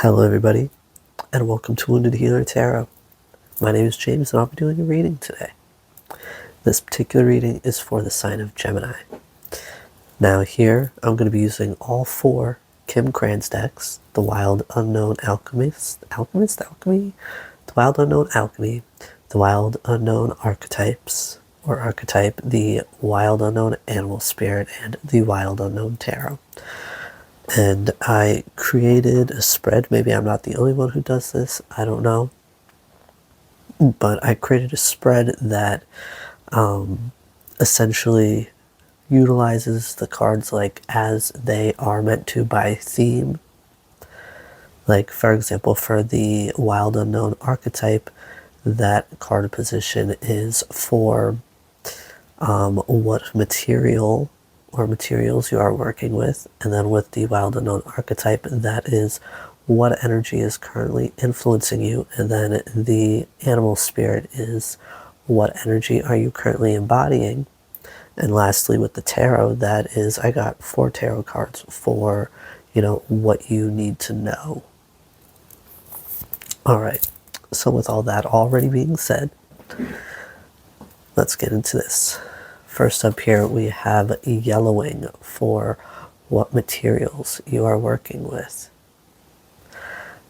Hello everybody, and welcome to Wounded Healer Tarot. My name is James and I'll be doing a reading today. This particular reading is for the sign of Gemini. Now here, I'm going to be using all four Kim Krans decks, the Wild Unknown Alchemy, the Wild Unknown Alchemy, the Wild Unknown Archetypes, or Archetype, the Wild Unknown Animal Spirit, and the Wild Unknown Tarot. And I created a spread. Maybe I'm not the only one who does this, I don't know, but I created a spread that essentially utilizes the cards like as they are meant to by theme. Like, for example, for the Wild Unknown Archetype, that card position is for what material or materials you are working with, and then with the Wild Unknown Archetype, that is what energy is currently influencing you, and then the Animal Spirit is what energy are you currently embodying. And lastly, with the tarot, that is, I got 4 tarot cards for, what you need to know. All right, so with all that already being said, let's get into this. First up here, we have yellowing for what materials you are working with.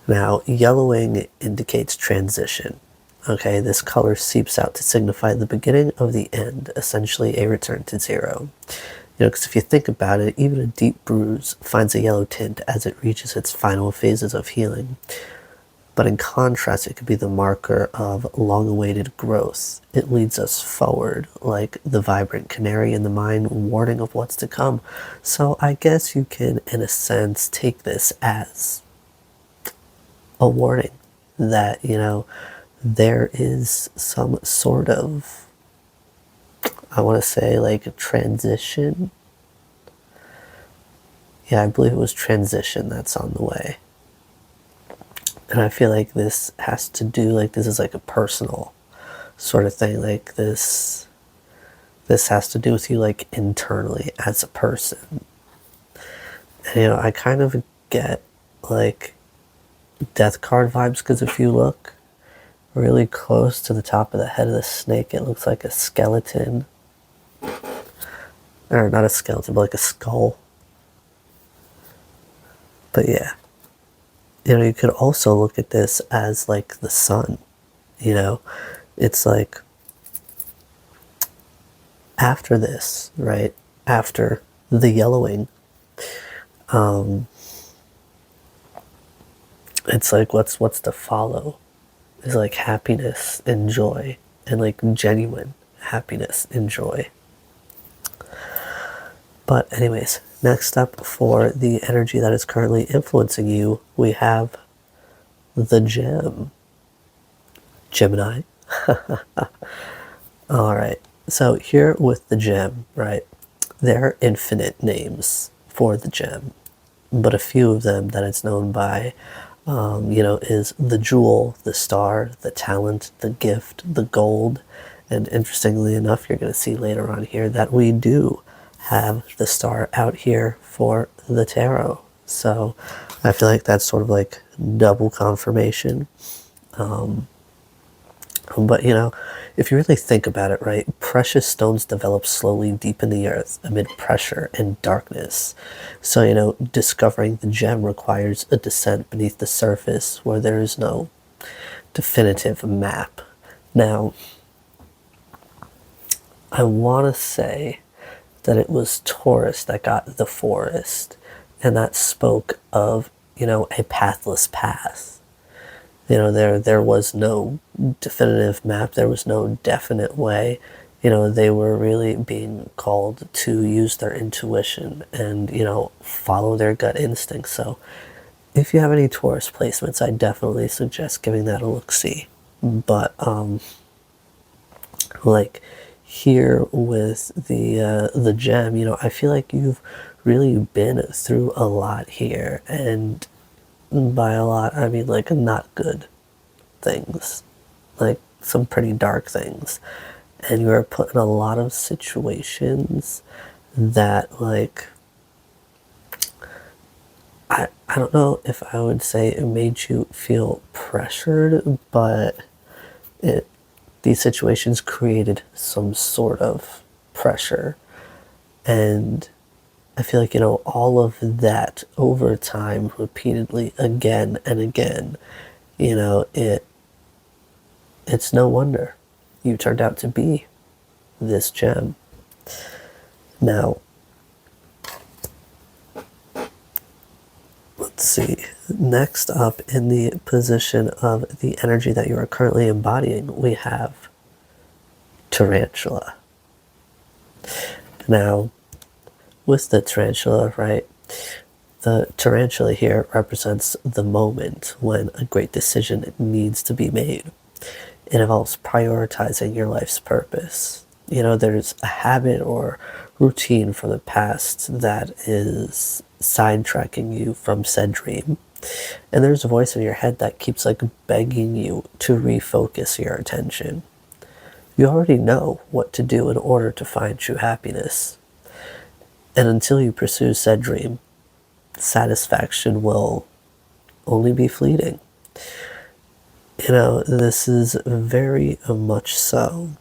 Now, yellowing indicates transition. Okay, this color seeps out to signify the beginning of the end, essentially a return to zero. Because if you think about it, even a deep bruise finds a yellow tint as it reaches its final phases of healing. But in contrast, it could be the marker of long-awaited growth. It leads us forward, like the vibrant canary in the mine, warning of what's to come. So I guess you can, in a sense, take this as a warning that, there is some sort of, I want to say, like a transition. Yeah, I believe it was transition that's on the way. And I feel like this has to do, like, this is like a personal sort of thing. Like this has to do with you, like, internally as a person. And, I kind of get, like, death card vibes, because if you look really close to the top of the head of the snake, it looks like a skeleton. Or not a skeleton, but like a skull. But yeah. You could also look at this as like the sun. It's like after this, right? After the yellowing, it's like what's to follow is like happiness and joy, and like genuine happiness and joy. But anyways, next up for the energy that is currently influencing you, we have the gem. Gemini. All right. So here with the gem, right, there are infinite names for the gem, but a few of them that it's known by, is the jewel, the star, the talent, the gift, the gold. And interestingly enough, you're going to see later on here that we do have the star out here for the tarot. So I feel like that's sort of like double confirmation. But if you really think about it, right, precious stones develop slowly deep in the earth amid pressure and darkness. So, discovering the gem requires a descent beneath the surface where there is no definitive map. Now, I want to say that it was Taurus that got the forest, and that spoke of, a pathless path. There was no definitive map. There was no definite way. They were really being called to use their intuition and, follow their gut instinct. So if you have any Taurus placements, I definitely suggest giving that a look-see. But, like here with the gem, I feel like you've really been through a lot here, and by a lot I mean like not good things, like some pretty dark things, and you are put in a lot of situations that, like, I don't know if I would say it made you feel pressured, but it these situations created some sort of pressure. And I feel like, all of that over time, repeatedly, again and again, it's no wonder you turned out to be this gem. Now, let's see. Next up in the position of the energy that you are currently embodying, we have tarantula. Now, with the tarantula, right? The tarantula here represents the moment when a great decision needs to be made. It involves prioritizing your life's purpose. There's a habit or routine from the past that is sidetracking you from said dream. And there's a voice in your head that keeps like begging you to refocus your attention. You already know what to do in order to find true happiness. And until you pursue said dream, satisfaction will only be fleeting. This is very much so.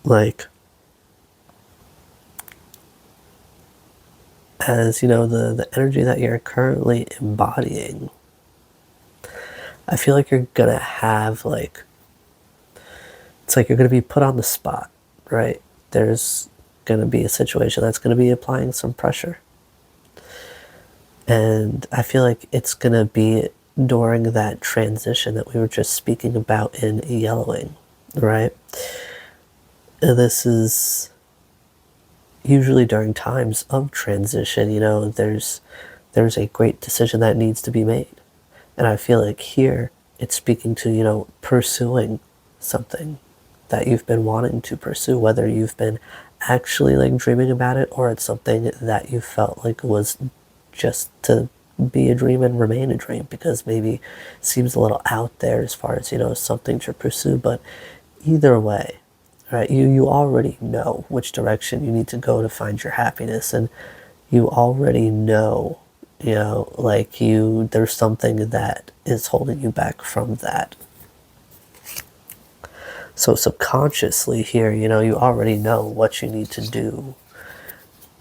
Like, as the energy that you're currently embodying, I feel like you're gonna have like, it's like you're gonna be put on the spot, right? There's gonna be a situation that's gonna be applying some pressure. And I feel like it's gonna be during that transition that we were just speaking about in yellowing, right? And this is usually during times of transition, there's a great decision that needs to be made. And I feel like here it's speaking to, pursuing something that you've been wanting to pursue, whether you've been actually like dreaming about it or it's something that you felt like was just to be a dream and remain a dream because maybe it seems a little out there as far as, something to pursue. But either way, right, you already know which direction you need to go to find your happiness, and you already know, there's something that is holding you back from that. So subconsciously here, you already know what you need to do,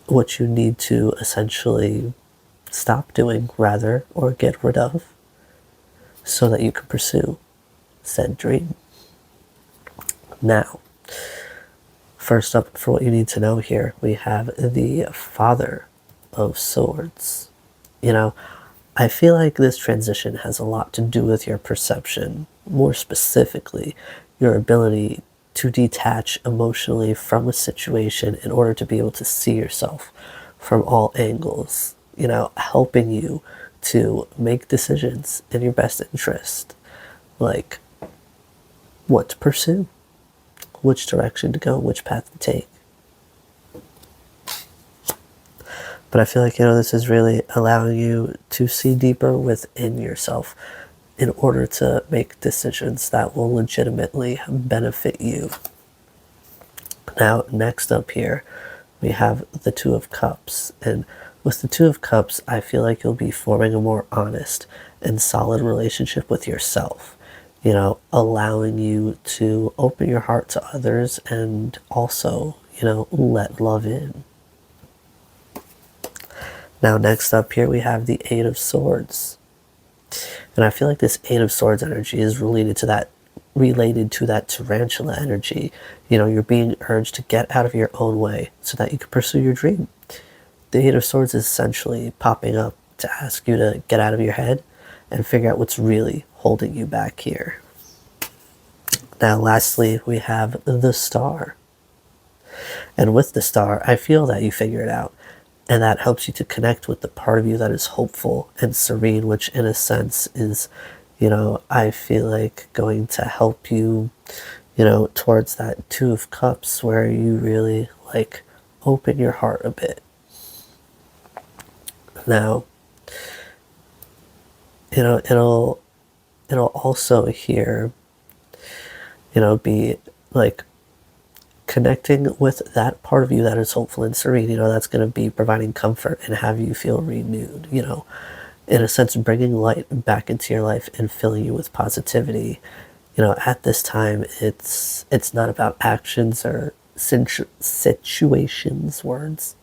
what you need to essentially stop doing rather, or get rid of, so that you can pursue said dream. Now, first up, for what you need to know here, we have the Father of Swords. I feel like this transition has a lot to do with your perception, more specifically, your ability to detach emotionally from a situation in order to be able to see yourself from all angles, helping you to make decisions in your best interest, like what to pursue, which direction to go, which path to take. But I feel like, this is really allowing you to see deeper within yourself in order to make decisions that will legitimately benefit you. Now, next up here, we have the Two of Cups. And with the Two of Cups, I feel like you'll be forming a more honest and solid relationship with yourself, allowing you to open your heart to others and also, let love in. Now, next up here, we have the Eight of Swords. And I feel like this Eight of Swords energy is related to that tarantula energy. You're being urged to get out of your own way so that you can pursue your dream. The Eight of Swords is essentially popping up to ask you to get out of your head and figure out what's really holding you back here. Now, lastly, we have the Star. And with the Star, I feel that you figure it out. And that helps you to connect with the part of you that is hopeful and serene, which in a sense is, I feel like going to help you, towards that Two of Cups where you really like open your heart a bit. Now, it'll also here, be like connecting with that part of you that is hopeful and serene, that's going to be providing comfort and have you feel renewed, in a sense, bringing light back into your life and filling you with positivity. At this time, it's not about actions or situations, words.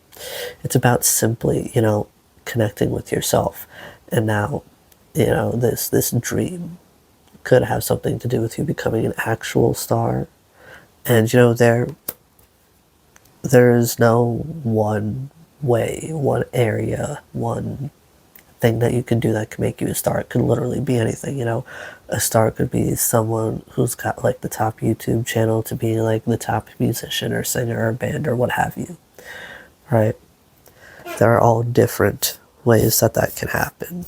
It's about simply, connecting with yourself. And now, this dream could have something to do with you becoming an actual star. And there's no one way, one area, one thing that you can do that can make you a star. It could literally be anything. A star could be someone who's got like the top YouTube channel to be like the top musician or singer or band or what have you, right? There are all different ways that can happen.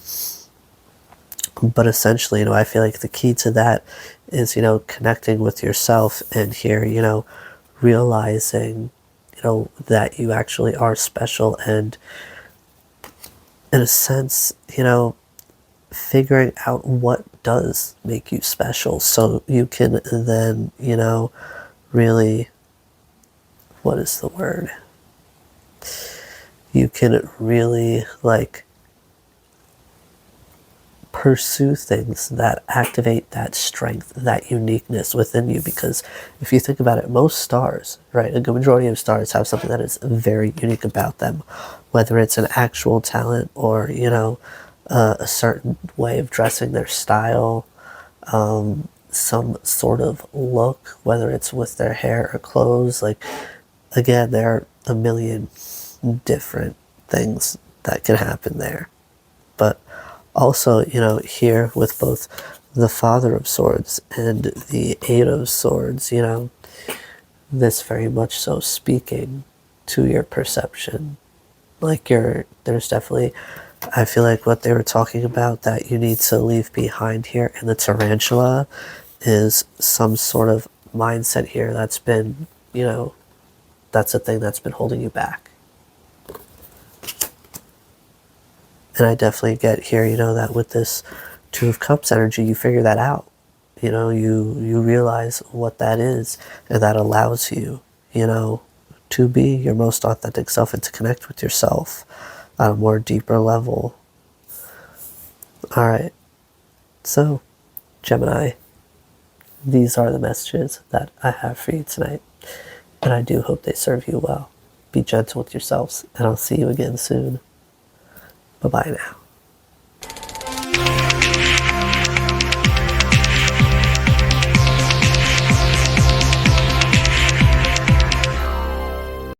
But essentially, I feel like the key to that is, connecting with yourself and here, realizing, that you actually are special and, in a sense, figuring out what does make you special so you can then, really, what is the word? You can really, pursue things that activate that strength, that uniqueness within you. Because if you think about it, most stars, right, a good majority of stars have something that is very unique about them, whether it's an actual talent or, a certain way of dressing, their style, some sort of look, whether it's with their hair or clothes. Again, there are a million different things that can happen there. But also, here with both the Father of Swords and the Eight of Swords, this very much so speaking to your perception. There's definitely, I feel like what they were talking about that you need to leave behind here in the tarantula is some sort of mindset here that's been, that's a thing that's been holding you back. And I definitely get here, that with this Two of Cups energy, you figure that out. You realize what that is, and that allows you, to be your most authentic self and to connect with yourself on a more deeper level. All right. So, Gemini, these are the messages that I have for you tonight. And I do hope they serve you well. Be gentle with yourselves, and I'll see you again soon. Bye-bye now.